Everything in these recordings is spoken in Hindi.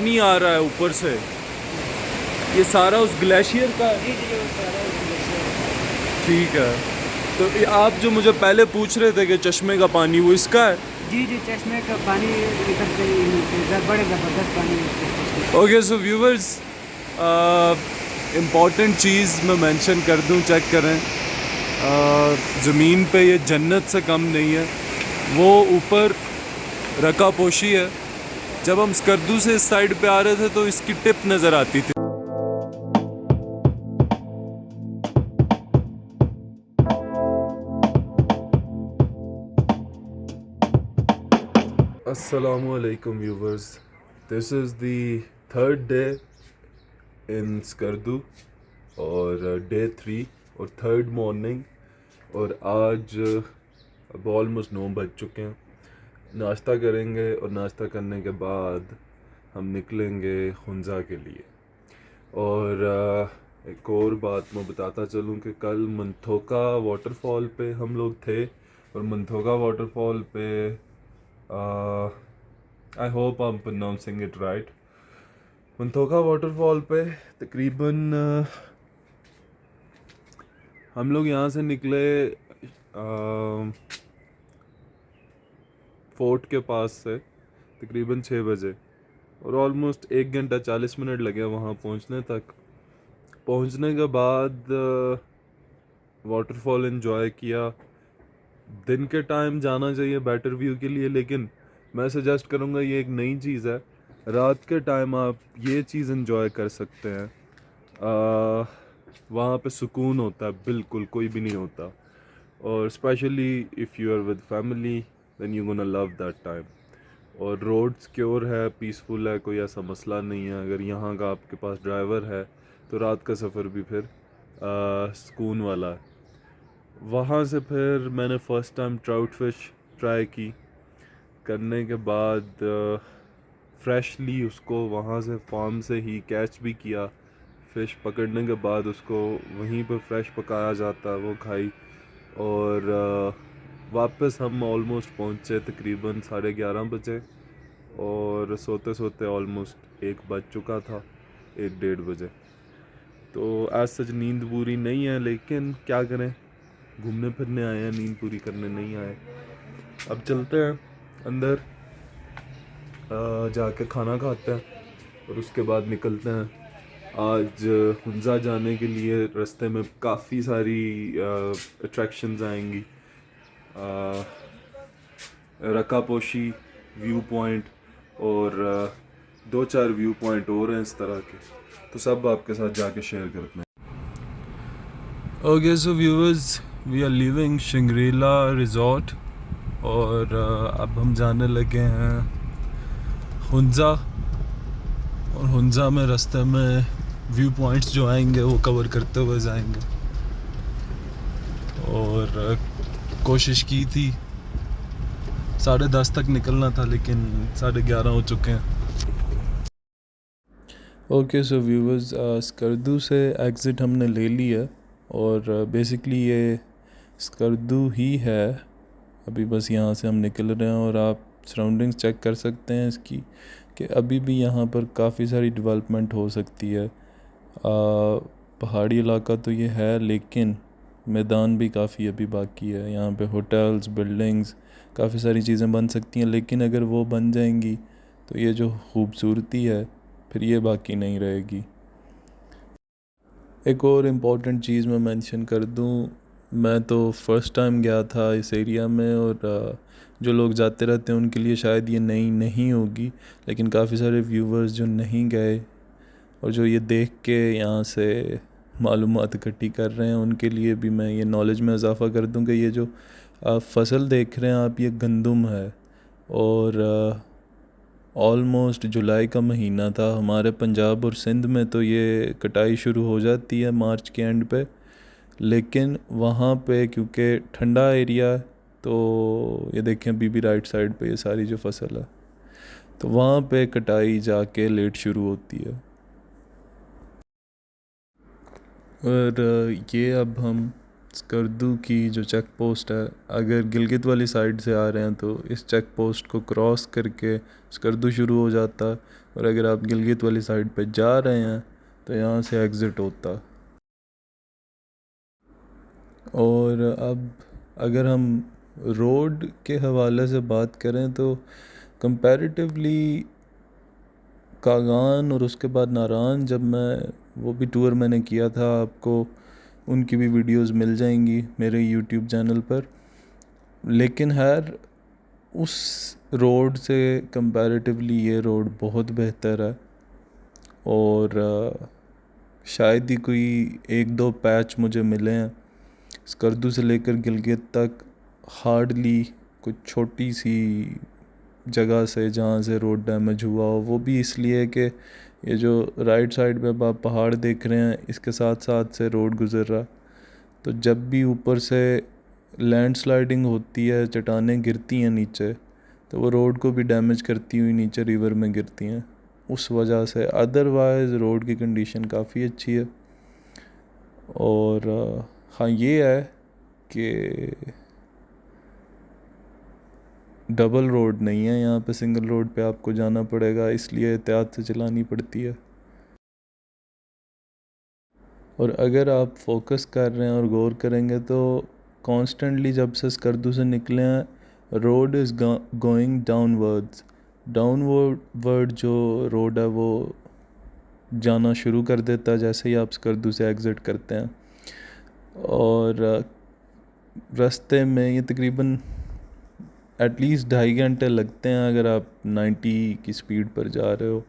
पानी आ रहा है ऊपर से, ये सारा उस ग्लेशियर का है? जी जी वो सारा उस ग्लेशियर का। ठीक है। तो ये आप जो मुझे पहले पूछ रहे थे कि चश्मे का पानी, वो इसका है? जी जी चश्मे का पानी इधर से ही मिलते हैं, बड़े ज़बरदस्त पानी मिलते हैं चश्मे से। ओके सो व्यूवर्स, इम्पॉर्टेंट चीज़ मैं मेंशन कर दूं, चेक करें। ज़मीन पे ये जन्नत से कम नहीं है, वो ऊपर रका पोशी है। जब हम स्कर्दू से इस साइड पे आ रहे थे तो इसकी टिप नज़र आती थी। Assalamualaikum viewers, this is the third day in Skardu और डे 3 और थर्ड मॉर्निंग, और आज अब ऑलमोस्ट 9 बज चुके हैं। नाश्ता करेंगे और नाश्ता करने के बाद हम निकलेंगे हुंजा के लिए। और एक और बात मैं बताता चलूँ कि कल मंथोका वाटरफॉल पे हम लोग थे, और मंथोका वाटरफॉल पे I hope I am pronouncing it right, Manthoka waterfall पे तकरीबन हम लोग यहाँ से निकले फोर्ट के पास से तकरीबन 6 बजे, और ऑलमोस्ट 1 घंटा 40 मिनट लगे वहाँ पहुँचने तक। पहुँचने के बाद वाटरफॉल एंजॉय किया। दिन के टाइम जाना चाहिए बेटर व्यू के लिए, लेकिन मैं सजेस्ट करूँगा ये एक नई चीज़ है, रात के टाइम आप ये चीज़ एंजॉय कर सकते हैं। वहाँ पे सुकून होता है, बिल्कुल कोई भी नहीं होता, और specially if you are with family then you gonna love that time. और रोड सिक्योर है, पीसफुल है, कोई ऐसा मसला नहीं है। अगर यहाँ का आपके पास ड्राइवर है तो रात का सफ़र भी फिर सुकून वाला है। वहाँ से फिर मैंने first time trout fish try की। करने के बाद फ्रेशली उसको वहाँ से फार्म से ही कैच भी किया। फ़िश पकड़ने के बाद उसको वहीं पर फ्रेश पकाया जाता है, वो खाई। और वापस हम ऑलमोस्ट पहुँचे तकरीबन 11:30 बजे, और सोते सोते ऑलमोस्ट 1 बज चुका था, 1 डेढ़ बजे। तो आज सच नींद पूरी नहीं है, लेकिन क्या करें, घूमने फिरने आए हैं, नींद पूरी करने नहीं आए। अब चलते हैं अंदर, जाके खाना खाते हैं और उसके बाद निकलते हैं। आज हुंजा जाने के लिए रास्ते में काफ़ी सारी अट्रैक्शंस आएंगी। रकापोशी व्यू पॉइंट और 2-4 व्यू पॉइंट और हैं इस तरह के, तो सब आपके साथ जाके शेयर करते हैं। Okay so viewers, we are leaving Shangri-La resort, और अब हम जाने लगे हैं हुंजा। और हुंजा में रास्ते में व्यू पॉइंट्स जो आएंगे वो कवर करते हुए जाएंगे। और कोशिश की थी 10:30 तक निकलना था, लेकिन 11:30 हो चुके हैं। ओके सो व्यूवर्स, स्कर्दू से एग्ज़िट हमने ले लिया, और बेसिकली ये स्कर्दू ही है। अभी बस यहाँ से हम निकल रहे हैं, और आप सराउंडिंग्स चेक कर सकते हैं इसकी, कि अभी भी यहाँ पर काफ़ी सारी डेवलपमेंट हो सकती है। पहाड़ी इलाका तो ये है, लेकिन मैदान भी काफ़ी अभी बाकी है। यहाँ पे होटल्स, बिल्डिंग्स, काफ़ी सारी चीज़ें बन सकती हैं, लेकिन अगर वो बन जाएंगी तो ये जो खूबसूरती है फिर ये बाकी नहीं रहेगी। एक और इम्पॉर्टेंट चीज़ मैं मेंशन कर दूं, मैं तो फ़र्स्ट टाइम गया था इस एरिया में, और जो लोग जाते रहते हैं उनके लिए शायद ये नई नहीं होगी, लेकिन काफ़ी सारे व्यूवर्स जो नहीं गए और जो ये देख के यहाँ से मालूमात इकट्ठी कर रहे हैं, उनके लिए भी मैं ये नॉलेज में इजाफ़ा कर दूं कि ये जो फसल देख रहे हैं आप, ये गंदम है। और ऑलमोस्ट जुलाई का महीना था हमारे पंजाब और सिंध में, तो ये कटाई शुरू हो जाती है मार्च के एंड पे। लेकिन वहाँ पे क्योंकि ठंडा एरिया है, तो ये देखें अभी भी राइट साइड पे ये सारी जो फसल है, तो वहाँ पे कटाई जाके लेट शुरू होती है। और ये अब हम स्कर्दू की जो चेक पोस्ट है, अगर गिलगित वाली साइड से आ रहे हैं तो इस चेक पोस्ट को क्रॉस करके स्कर्दू शुरू हो जाता, और अगर आप गिलगित वाली साइड पे जा रहे हैं तो यहाँ से एग्ज़िट होता। और अब अगर हम रोड के हवाले से बात करें तो कंपैरेटिवली कागान और उसके बाद नारान, जब मैं वो भी टूर मैंने किया था, आपको उनकी भी वीडियोस मिल जाएंगी मेरे यूट्यूब चैनल पर। लेकिन खैर उस रोड से कंपैरेटिवली ये रोड बहुत बेहतर है, और शायद ही कोई एक दो पैच मुझे मिले हैं स्कर्दू से लेकर गिलगित तक, हार्डली कुछ छोटी सी जगह से जहाँ से रोड डैमेज हुआ हो, वो भी इसलिए कि ये जो राइट साइड पे अब आप पहाड़ देख रहे हैं इसके साथ साथ से रोड गुजर रहा, तो जब भी ऊपर से लैंडस्लाइडिंग होती है, चट्टानें गिरती हैं नीचे, तो वो रोड को भी डैमेज करती हुई नीचे रिवर में गिरती हैं उस वजह से। अदरवाइज़ रोड की कंडीशन काफ़ी अच्छी है। और हाँ ये है कि डबल रोड नहीं है यहाँ पे, सिंगल रोड पे आपको जाना पड़ेगा, इसलिए एहतियात से चलानी पड़ती है। और अगर आप फोकस कर रहे हैं और गौर करेंगे तो कॉन्स्टेंटली जब से स्कर्दू से निकले हैं, road is going downwards. Downward जो रोड है वो जाना शुरू कर देता है जैसे ही आप स्कर्दू से एग्ज़िट करते हैं। और रास्ते में ये तकरीबन एटलीस्ट 2.5 घंटे लगते हैं अगर आप 90 की स्पीड पर जा रहे हो,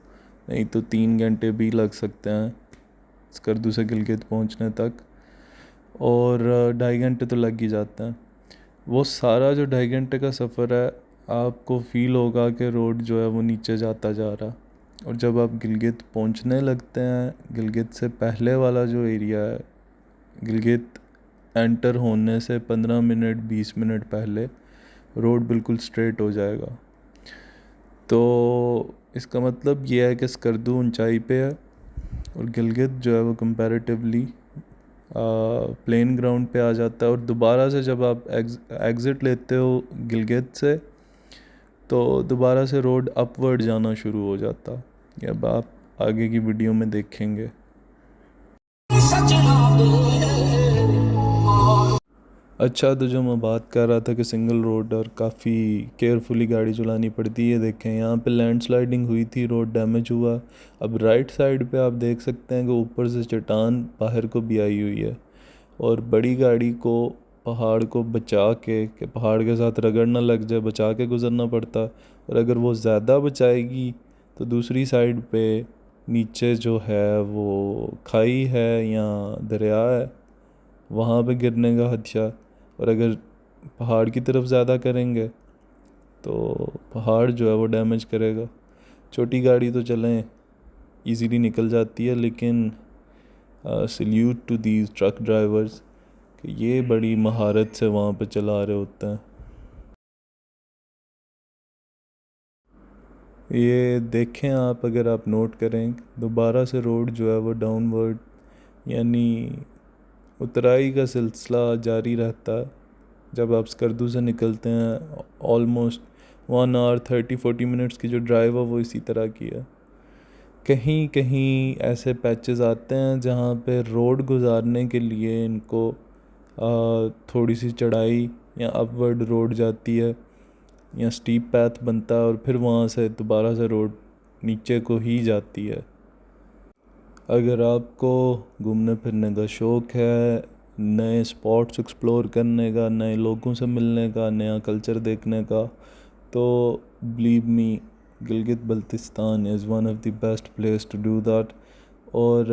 नहीं तो 3 घंटे भी लग सकते हैं स्कर्दू से गिलगित पहुंचने तक, और 2.5 घंटे तो लग ही जाते हैं। वो सारा जो 2.5 घंटे का सफ़र है आपको फ़ील होगा कि रोड जो है वो नीचे जाता जा रहा। और जब आप गिलगित पहुंचने लगते हैं, गिलगित से पहले वाला जो एरिया है, गिलगित एंटर होने से 15 मिनट 20 मिनट पहले रोड बिल्कुल स्ट्रेट हो जाएगा। तो इसका मतलब ये है कि स्कर्दू ऊंचाई पे है और गिलगित जो है वो कंपैरेटिवली प्लेन ग्राउंड पे आ जाता है। और दोबारा से जब आप एग्ज़िट लेते हो गिलगित से, तो दोबारा से रोड अपवर्ड जाना शुरू हो जाता, ये अब आप आगे की वीडियो में देखेंगे। अच्छा, तो जो मैं बात कर रहा था कि सिंगल रोड और काफ़ी केयरफुली गाड़ी चलानी पड़ती है, देखें यहाँ पे लैंडस्लाइडिंग हुई थी, रोड डैमेज हुआ। अब राइट साइड पे आप देख सकते हैं कि ऊपर से चट्टान बाहर को भी आई हुई है, और बड़ी गाड़ी को पहाड़ को बचा के, कि पहाड़ के साथ रगड़ ना लग जाए, बचा के गुजरना पड़ता। और अगर वो ज़्यादा बचाएगी तो दूसरी साइड पे नीचे जो है वो खाई है या दरिया है, वहाँ पे गिरने का खदशा। और अगर पहाड़ की तरफ ज़्यादा करेंगे तो पहाड़ जो है वो डैमेज करेगा। छोटी गाड़ी तो चलें इजीली निकल जाती है, लेकिन salute to these truck drivers कि ये बड़ी महारत से वहाँ पे चला रहे होते हैं। ये देखें आप, अगर आप नोट करें, दोबारा से रोड जो है वो डाउनवर्ड यानी उतराई का सिलसिला जारी रहता है। जब आप स्कर्दू से निकलते हैं ऑलमोस्ट 1 आवर 30-40 मिनट्स की जो ड्राइव है वो इसी तरह की है। कहीं कहीं ऐसे पैचेस आते हैं जहाँ पे रोड गुजारने के लिए इनको थोड़ी सी चढ़ाई या अपवर्ड रोड जाती है या स्टीप पैथ बनता है, और फिर वहाँ से दोबारा से रोड नीचे को ही जाती है। अगर आपको घूमने फिरने का शौक़ है, नए स्पॉट्स एक्सप्लोर करने का, नए लोगों से मिलने का, नया कल्चर देखने का, तो believe me, Gilgit Baltistan is one of the best place to do that. और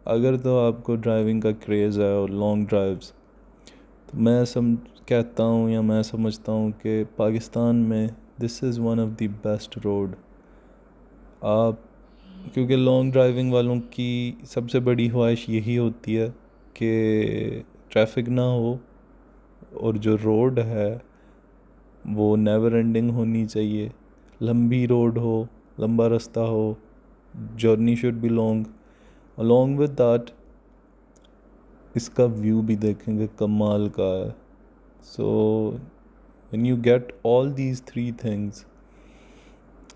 अगर तो आपको ड्राइविंग का क्रेज़ है और लॉन्ग ड्राइव्स, तो कहता हूँ या मैं समझता हूँ कि पाकिस्तान में this is one of the best road. आप, क्योंकि लॉन्ग ड्राइविंग वालों की सबसे बड़ी ख्वाहिश यही होती है कि ट्रैफिक ना हो और जो रोड है वो नेवर एंडिंग होनी चाहिए, लंबी रोड हो, लंबा रास्ता हो, journey should be long. Along with that इसका व्यू भी देखेंगे कमाल का है. So when you get all these three things,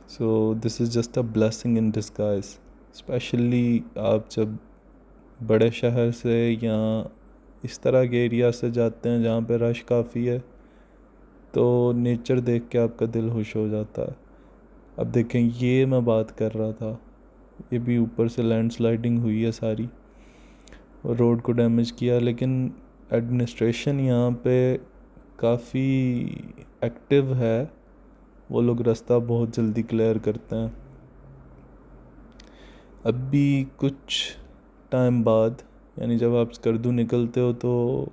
so this is just a blessing in disguise. Specially आप जब बड़े शहर से या इस तरह के एरिया से जाते हैं जहाँ पे रश काफ़ी है, तो नेचर देख के आपका दिल खुश हो जाता है. अब देखें, ये मैं बात कर रहा था, ये भी ऊपर से लैंडस्लाइडिंग हुई है सारी और रोड को डैमेज किया, लेकिन एडमिनिस्ट्रेशन यहाँ पे काफ़ी एक्टिव है. वो लोग रास्ता बहुत जल्दी क्लियर करते हैं. अभी कुछ टाइम बाद, यानी जब आप स्कर्दू निकलते हो, तो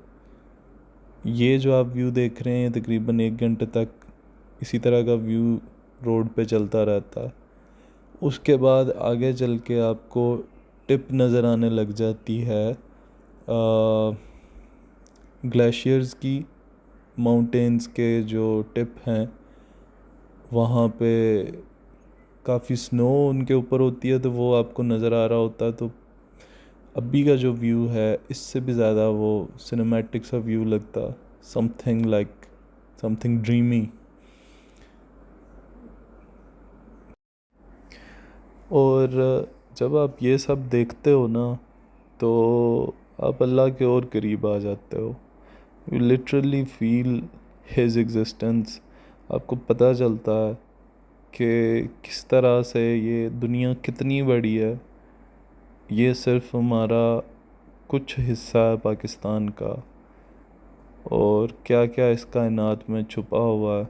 ये जो आप व्यू देख रहे हैं तकरीबन 1 घंटे तक इसी तरह का व्यू रोड पे चलता रहता है. उसके बाद आगे चल के आपको टिप नज़र आने लग जाती है ग्लेशियर्स की. माउंटेन्स के जो टिप हैं वहाँ पे काफ़ी स्नो उनके ऊपर होती है, तो वो आपको नज़र आ रहा होता है. तो अभी का जो व्यू है इससे भी ज़्यादा वो सिनेमैटिक सा व्यू लगता, समथिंग लाइक समथिंग ड्रीमी. और जब आप ये सब देखते हो ना, तो आप अल्लाह के और करीब आ जाते हो. You literally feel his existence. आपको पता चलता है कि किस तरह से ये दुनिया कितनी बड़ी है. ये सिर्फ हमारा कुछ हिस्सा है पाकिस्तान का, और क्या क्या इस कायनात में छुपा हुआ है,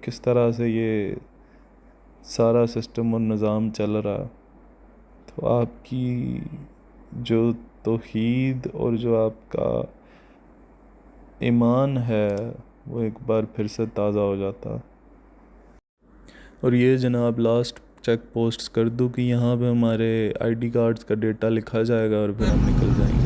किस तरह से ये सारा सिस्टम और निज़ाम चल रहा है. तो आपकी जो तौहीद और जो आपका ईमान है वो एक बार फिर से ताज़ा हो जाता है. और ये जनाब लास्ट चेक पोस्ट कर दूँ कि यहाँ पे हमारे आईडी कार्ड्स का डेटा लिखा जाएगा और फिर हम निकल जाएंगे.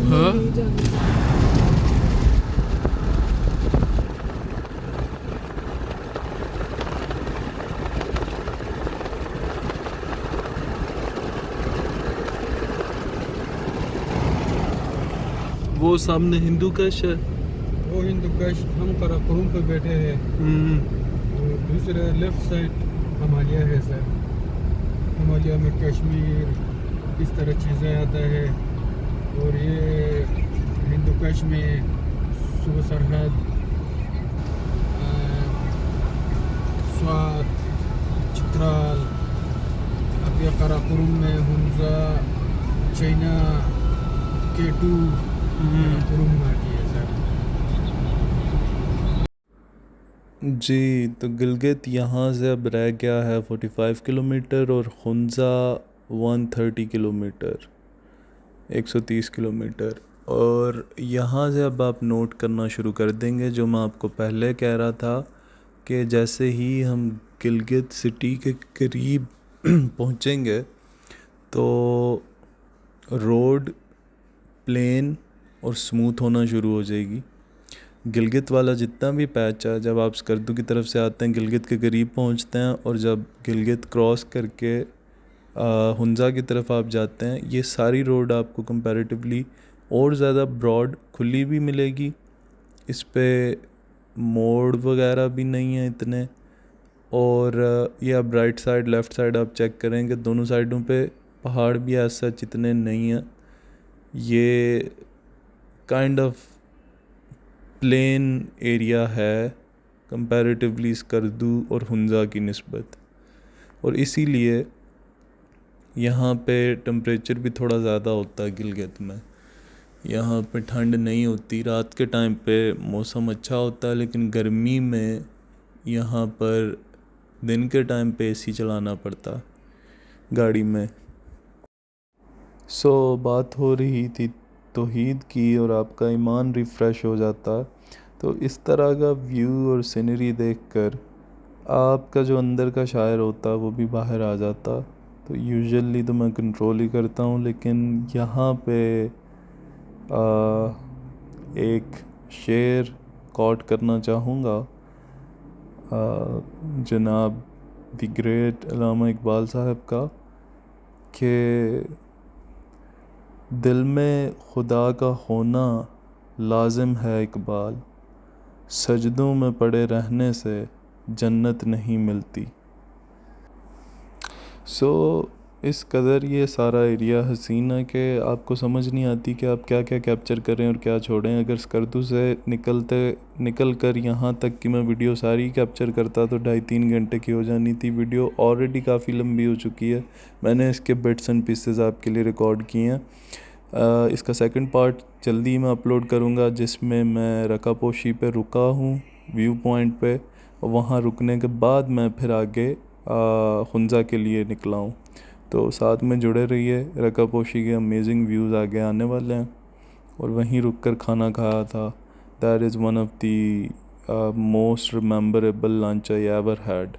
वो सामने हिंदू कश है. वो हिंदुकश, हम कराकोरम पे बैठे हैं. और दूसरे लेफ्ट साइड हिमालय है सर. हिमालय में कश्मीर इस तरह चीज़ें आता है. और ये हिंदुकश में सूबा सरहद, स्वात, चित्राल, अब ये कराकोरम में हुंजा, चाइना, केटू कराकोरम आती है सर. जी, तो गिलगित यहाँ से अब रह गया है 45 किलोमीटर और खुंजा 130 किलोमीटर, 130 किलोमीटर. और यहाँ से अब आप नोट करना शुरू कर देंगे जो मैं आपको पहले कह रहा था कि जैसे ही हम गिलगित सिटी के करीब पहुँचेंगे तो रोड प्लेन और स्मूथ होना शुरू हो जाएगी. गिलगित वाला जितना भी पैच है, जब आप स्कर्दू की तरफ से आते हैं गिलगित के करीब पहुंचते हैं, और जब गिलगित क्रॉस करके हुंजा की तरफ आप जाते हैं, ये सारी रोड आपको कंपैरेटिवली और ज़्यादा ब्रॉड खुली भी मिलेगी. इस पे मोड़ वगैरह भी नहीं है इतने. और ये आप राइट साइड लेफ़्ट साइड आप चेक करेंगे, दोनों साइडों पे पहाड़ भी ऐसा सच इतने नहीं हैं. ये काइंड ऑफ प्लेन एरिया है कंपैरेटिवली स्कर्दू और हुंजा की निस्बत. और इसीलिए यहाँ पे टेम्परेचर भी थोड़ा ज़्यादा होता है गिलगित में. यहाँ पे ठंड नहीं होती. रात के टाइम पे मौसम अच्छा होता है, लेकिन गर्मी में यहाँ पर दिन के टाइम पे एसी चलाना पड़ता गाड़ी में. सो बात हो रही थी तौहीद की और आपका ईमान रिफ़्रेश हो जाता. तो इस तरह का व्यू और सीनरी देखकर आपका जो अंदर का शायर होता वो भी बाहर आ जाता. तो यूजुअली तो मैं कंट्रोल ही करता हूँ, लेकिन यहाँ पे एक शेर कॉट करना चाहूँगा जनाब द ग्रेट अल्लामा इकबाल साहब का, कि दिल में खुदा का होना लाजिम है इकबाल, सजदों में पड़े रहने से जन्नत नहीं मिलती। इस कदर ये सारा एरिया हसीन है कि आपको समझ नहीं आती कि आप क्या क्या कैप्चर करें और क्या छोड़ें। अगर स्कर्दू से निकल कर यहाँ तक कि मैं वीडियो सारी कैप्चर करता तो 2.5-3 घंटे की हो जानी थी। वीडियो ऑलरेडी काफ़ी लंबी हो चुकी है, मैंने इसके बिट्स एंड पीसेस आपके लिए रिकॉर्ड किए हैं। इसका सेकंड पार्ट जल्दी मैं अपलोड करूँगा, जिसमें मैं रकापोशी पे रुका हूँ व्यू पॉइंट पे, और वहाँ रुकने के बाद मैं फिर आगे हुंजा के लिए निकला हूँ। तो साथ में जुड़े रहिए, रकापोशी के अमेजिंग व्यूज़ आगे आने वाले हैं। और वहीं रुक कर खाना खाया था। That is one of the most rememberable lunch I ever had.